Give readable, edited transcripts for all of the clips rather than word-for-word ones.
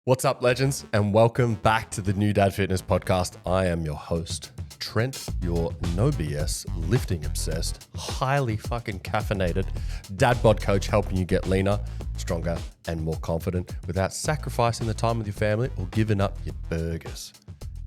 What's up, legends, and welcome back to the New Dad Fitness Podcast. I am your host, Trent, your no BS, lifting obsessed, highly fucking caffeinated dad bod coach, helping you get leaner, stronger, and more confident without sacrificing the time with your family or giving up your burgers.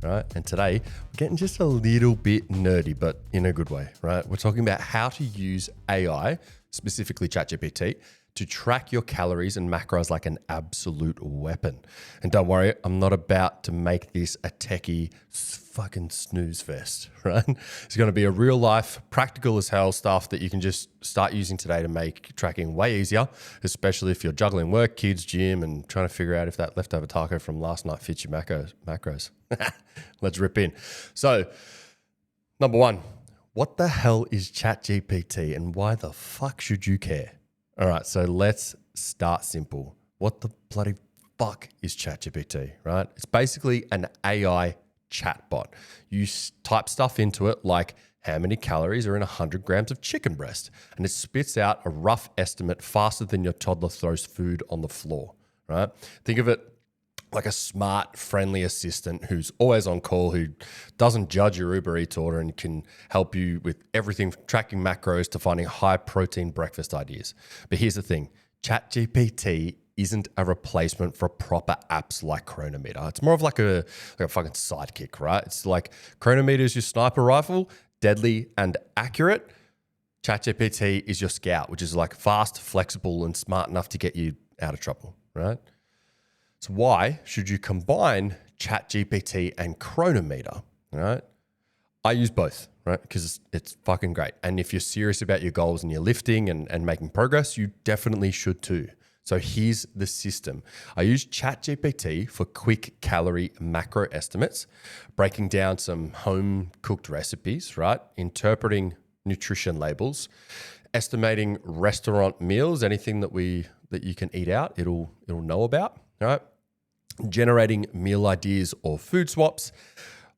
Right? And today, we're getting just a little bit nerdy, but in a good way, right? We're talking about how to use AI, specifically ChatGPT, to track your calories and macros like an absolute weapon. And don't worry, I'm not about to make this a techie fucking snooze fest, right? It's going to be a real life, practical as hell stuff that you can just start using today to make tracking way easier, especially if you're juggling work, kids, gym, and trying to figure out if that leftover taco from last night fits your macros. Let's rip in. So, number one, what the hell is ChatGPT and why the fuck should you care? All right, so let's start simple. What the bloody fuck is ChatGPT, right? It's basically an AI chatbot. You type stuff into it like how many calories are in 100 grams of chicken breast, and it spits out a rough estimate faster than your toddler throws food on the floor, right? Think of it like a smart, friendly assistant who's always on call, who doesn't judge your Uber Eats order and can help you with everything from tracking macros to finding high protein breakfast ideas. But here's the thing, ChatGPT isn't a replacement for proper apps like Cronometer. It's more of like a fucking sidekick, right? It's like Cronometer is your sniper rifle, deadly and accurate. ChatGPT is your scout, which is like fast, flexible, and smart enough to get you out of trouble, right? So why should you combine ChatGPT and Cronometer, right? I use both, right? Because it's fucking great. And if you're serious about your goals and your lifting and making progress, you definitely should too. So here's the system. I use ChatGPT for quick calorie macro estimates, breaking down some home cooked recipes, right? Interpreting nutrition labels, estimating restaurant meals, anything that you can eat out, it'll know about. All right, generating meal ideas or food swaps,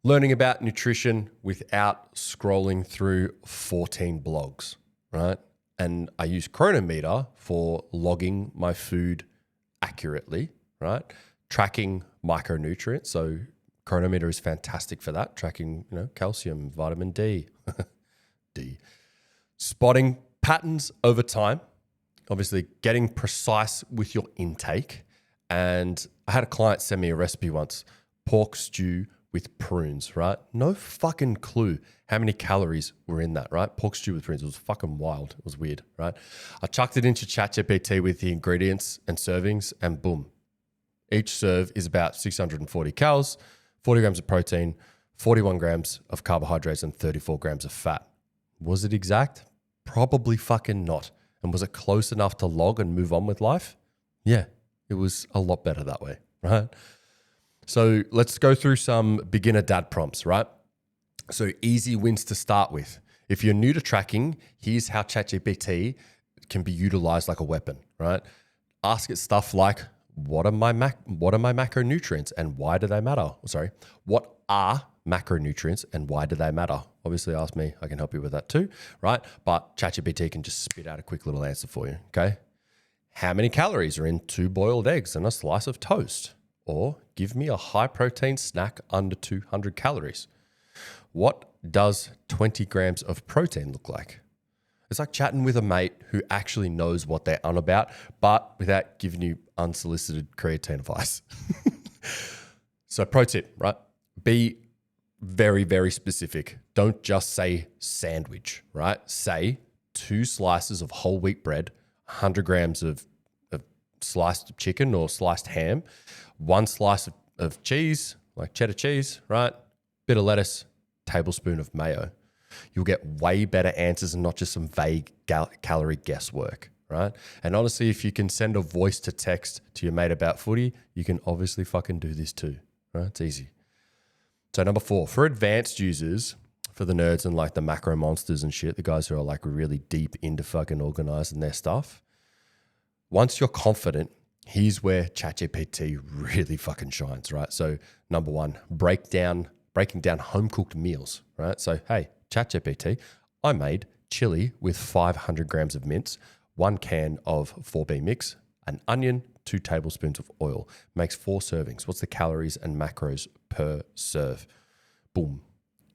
learning about nutrition without scrolling through 14 blogs, right? And I use Cronometer for logging my food accurately, right? Tracking micronutrients. So Cronometer is fantastic for that, tracking, calcium, vitamin D, spotting patterns over time, obviously getting precise with your intake. And I had a client send me a recipe once, pork stew with prunes, right? No fucking clue how many calories were in that, right? Pork stew with prunes. It was fucking wild. It was weird, right? I chucked it into ChatGPT with the ingredients and servings, and boom. Each serve is about 640 calories, 40 grams of protein, 41 grams of carbohydrates, and 34 grams of fat. Was it exact? Probably fucking not. And was it close enough to log and move on with life? Yeah. It was a lot better that way, right? So let's go through some beginner dad prompts, right? So easy wins to start with. If you're new to tracking, here's how ChatGPT can be utilized like a weapon, right? Ask it stuff like, what are my macronutrients and why do they matter? What are macronutrients and why do they matter? Obviously ask me, I can help you with that too, right? But ChatGPT can just spit out a quick little answer for you, okay? How many calories are in 2 boiled eggs and a slice of toast? Or give me a high protein snack under 200 calories. What does 20 grams of protein look like? It's like chatting with a mate who actually knows what they're on about, but without giving you unsolicited creatine advice. So pro tip, right? Be very, very specific. Don't just say sandwich, right? Say 2 slices of whole wheat bread, 100 grams of sliced chicken or sliced ham, 1 slice of cheese, like cheddar cheese, right? Bit of lettuce, tablespoon of mayo. You'll get way better answers and not just some vague calorie guesswork, right? And honestly, if you can send a voice to text to your mate about footy, you can obviously fucking do this too, right? It's easy. So number 4, for advanced users, for the nerds and like the macro monsters and shit, the guys who are like really deep into fucking organizing their stuff, once you're confident, here's where ChatGPT really fucking shines, right? So number 1, breaking down home-cooked meals, right? So, hey, ChatGPT, I made chili with 500 grams of mince, 1 can of 4B mix, an onion, 2 tablespoons of oil. Makes 4 servings. What's the calories and macros per serve? Boom.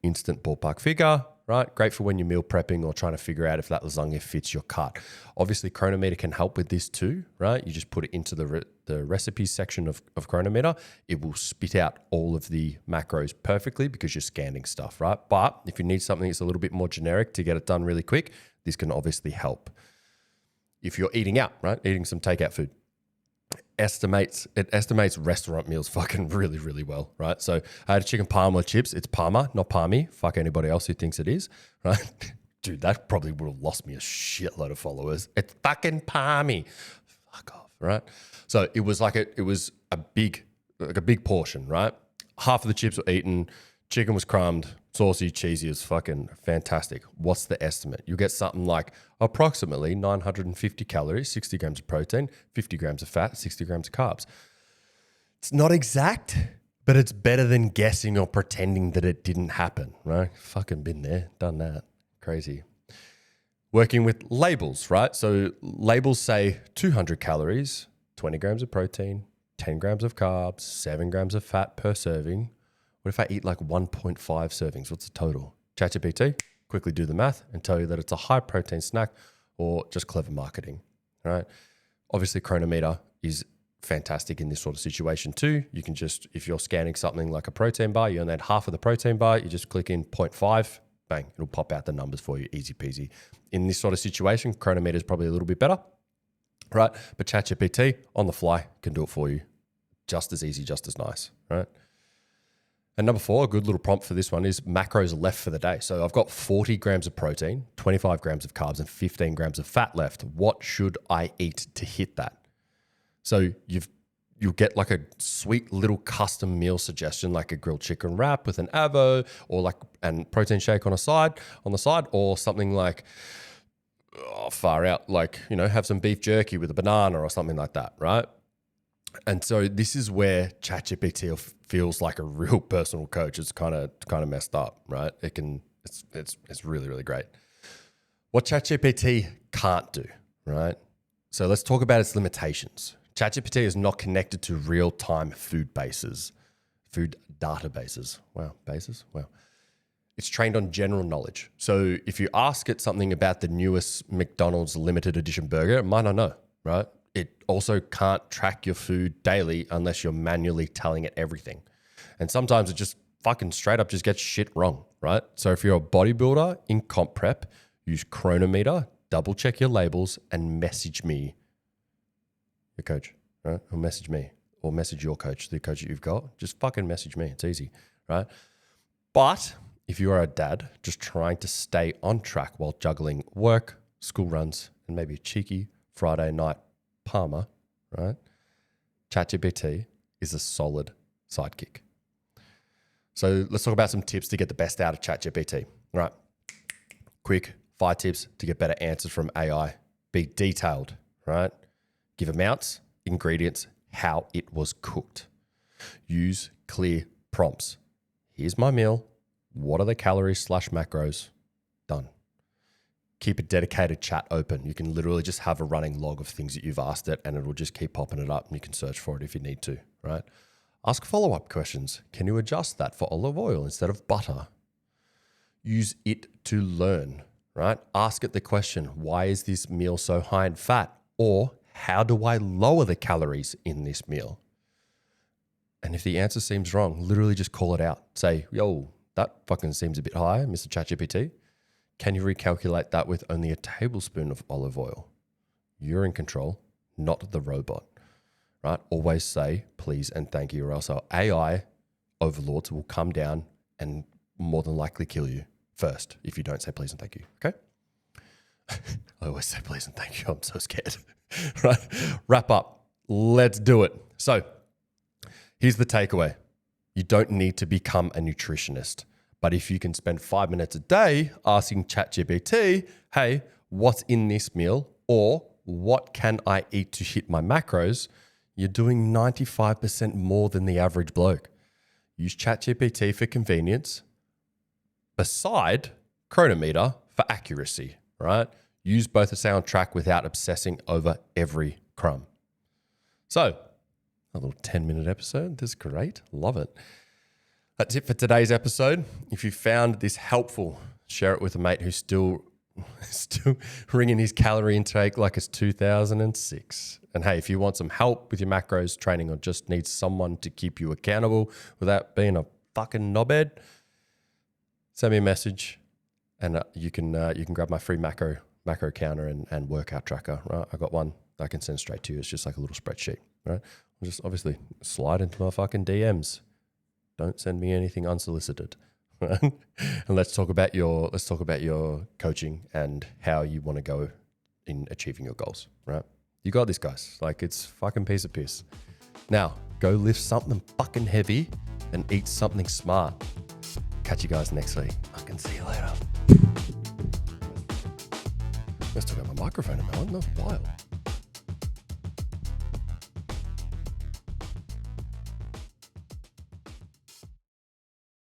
Instant ballpark figure, right? Great for when you're meal prepping or trying to figure out if that lasagna fits your cut. Obviously, Cronometer can help with this too, right? You just put it into the recipes section of Cronometer. It will spit out all of the macros perfectly because you're scanning stuff, right? But if you need something that's a little bit more generic to get it done really quick, this can obviously help. If you're eating out, right? Eating some takeout food. It estimates restaurant meals fucking really, really well, right? So I had a chicken parma chips. It's parma, not palmy. Fuck anybody else who thinks it is, right? Dude, that probably would have lost me a shitload of followers. It's fucking palmy. Fuck off, right? So it was a big portion, right? Half of the chips were eaten. Chicken was crumbed, saucy, cheesy. It's fucking fantastic. What's the estimate? You get something like approximately 950 calories, 60 grams of protein, 50 grams of fat, 60 grams of carbs. It's not exact, but it's better than guessing or pretending that it didn't happen, right? Fucking been there, done that. Crazy. Working with labels, right? So labels say 200 calories, 20 grams of protein, 10 grams of carbs, 7 grams of fat per serving. What if I eat like 1.5 servings? What's the total? ChatGPT, quickly do the math and tell you that it's a high protein snack or just clever marketing, right? Obviously, Cronometer is fantastic in this sort of situation too. You can just, if you're scanning something like a protein bar, you only add half of the protein bar, you just click in 0.5, bang, it'll pop out the numbers for you, easy peasy. In this sort of situation, Cronometer is probably a little bit better, right? But ChatGPT on the fly can do it for you. Just as easy, just as nice, right? And number 4, a good little prompt for this one is macros left for the day. So I've got 40 grams of protein, 25 grams of carbs, and 15 grams of fat left. What should I eat to hit that? So you'll get like a sweet little custom meal suggestion, like a grilled chicken wrap with an avo, or like and protein shake on the side, or something like far out, like have some beef jerky with a banana or something like that, right? And so this is where ChatGPT feels like a real personal coach. It's kind of messed up, right? It's really, really great. What ChatGPT can't do, right? So let's talk about its limitations. ChatGPT is not connected to real-time food databases. Wow, bases? Wow. It's trained on general knowledge. So if you ask it something about the newest McDonald's limited edition burger, it might not know, right? It also can't track your food daily unless you're manually telling it everything. And sometimes it just fucking straight up just gets shit wrong, right? So if you're a bodybuilder in comp prep, use Cronometer, double check your labels, and message me, your coach, right? Or message me, or message your coach, the coach that you've got. Just fucking message me. It's easy, right? But if you are a dad just trying to stay on track while juggling work, school runs, and maybe a cheeky Friday night Parma, right? ChatGPT is a solid sidekick. So let's talk about some tips to get the best out of ChatGPT, right? Quick 5 tips to get better answers from AI. Be detailed, right? Give amounts, ingredients, how it was cooked. Use clear prompts. Here's my meal. What are the calories / macros? Done. Keep a dedicated chat open. You can literally just have a running log of things that you've asked it and it will just keep popping it up and you can search for it if you need to, right? Ask follow-up questions. Can you adjust that for olive oil instead of butter? Use it to learn, right? Ask it the question, why is this meal so high in fat? Or how do I lower the calories in this meal? And if the answer seems wrong, literally just call it out. Say, yo, that fucking seems a bit high, Mr. ChatGPT. Can you recalculate that with only a tablespoon of olive oil? You're in control, not the robot, right? Always say please and thank you, or else our AI overlords will come down and more than likely kill you first if you don't say please and thank you, okay? I always say please and thank you. I'm so scared, right? Wrap up. Let's do it. So here's the takeaway. You don't need to become a nutritionist. But if you can spend 5 minutes a day asking ChatGPT, hey, what's in this meal? Or what can I eat to hit my macros? You're doing 95% more than the average bloke. Use ChatGPT for convenience, beside Cronometer for accuracy, right? Use both a sound track without obsessing over every crumb. So, a little 10-minute episode. This is great. Love it. That's it for today's episode. If you found this helpful, share it with a mate who's still ringing his calorie intake like it's 2006. And hey, if you want some help with your macros training or just need someone to keep you accountable without being a fucking knobhead, send me a message and you can grab my free macro counter and workout tracker. Right, I got one that I can send straight to you. It's just like a little spreadsheet. Right, I'll just obviously slide into my fucking DMs. Don't send me anything unsolicited. And let's talk about your coaching and how you want to go in achieving your goals, right? You got this, guys. Like, it's fucking piece of piss. Now, go lift something fucking heavy and eat something smart. Catch you guys next week. Fucking see you later. Let's talk about my microphone a minute. That's wild.